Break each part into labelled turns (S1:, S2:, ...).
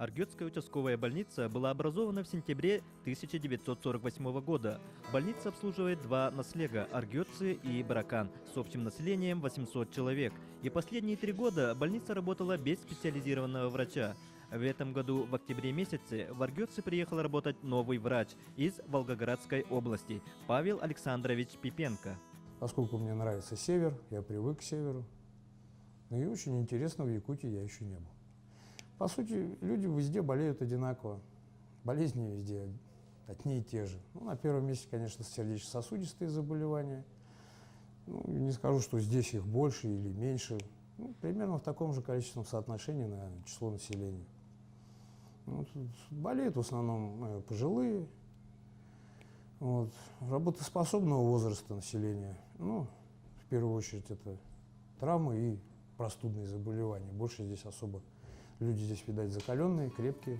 S1: Аргётская участковая больница была образована в сентябре 1948 года. Больница обслуживает два наслега – Аргётцы и Баракан, с общим населением 800 человек. И последние 3 года больница работала без специализированного врача. В этом году в октябре месяце в Аргётцы приехал работать новый врач из Волгоградской области – Павел Александрович Пипенко.
S2: Поскольку мне нравится север, я привык к северу. И очень интересно, в Якутии я еще не был. По сути, люди везде болеют одинаково. Болезни везде одни и те же. На первом месте, конечно, сердечно-сосудистые заболевания. Не скажу, что здесь их больше или меньше. Примерно в таком же количественном соотношении на число населения. Болеют в основном пожилые, работоспособного возраста населения. В первую очередь это травмы и простудные заболевания. Больше здесь особо люди здесь, видать, закаленные, крепкие.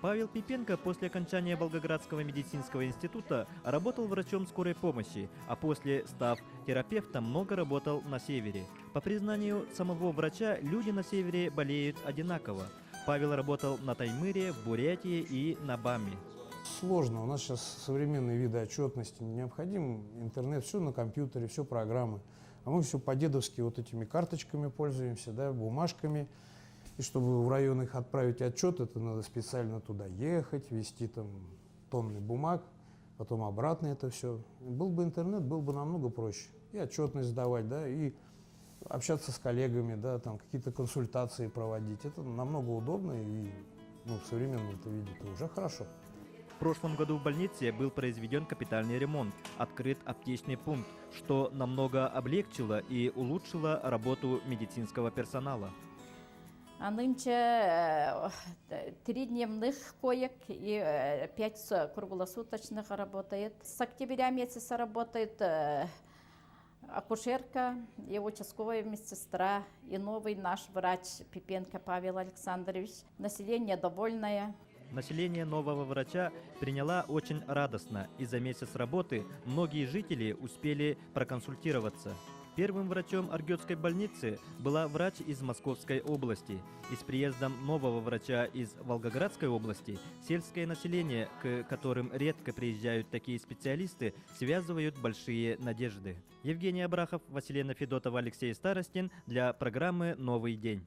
S1: Павел Пипенко после окончания Волгоградского медицинского института работал врачом скорой помощи, а после, став терапевтом, много работал на севере. По признанию самого врача, люди на севере болеют одинаково. Павел работал на Таймыре, в Бурятии и на Баме.
S2: Сложно. У нас сейчас современные виды отчетности. Необходим интернет, все на компьютере, все программы. А мы все по-дедовски вот этими карточками пользуемся, бумажками. И чтобы в район их отправить отчет, это надо специально туда ехать, везти там тонны бумаг, потом обратно это все. Был бы интернет, было бы намного проще. И отчетность сдавать, и общаться с коллегами, там какие-то консультации проводить. Это намного удобно и в современном виде это уже хорошо.
S1: В прошлом году в больнице был произведен капитальный ремонт, открыт аптечный пункт, что намного облегчило и улучшило работу медицинского персонала.
S3: А нынче 3 дневных коек и 5 круглосуточных работает. С октября месяца работает акушерка и участковая медсестра, и новый наш врач Пипенко Павел Александрович. Население довольное.
S1: Население нового врача приняло очень радостно, и за месяц работы многие жители успели проконсультироваться. Первым врачом Аргётской больницы была врач из Московской области. И с приездом нового врача из Волгоградской области сельское население, к которым редко приезжают такие специалисты, связывают большие надежды. Евгений Абрахов, Василина Федотова, Алексей Старостин для программы «Новый день».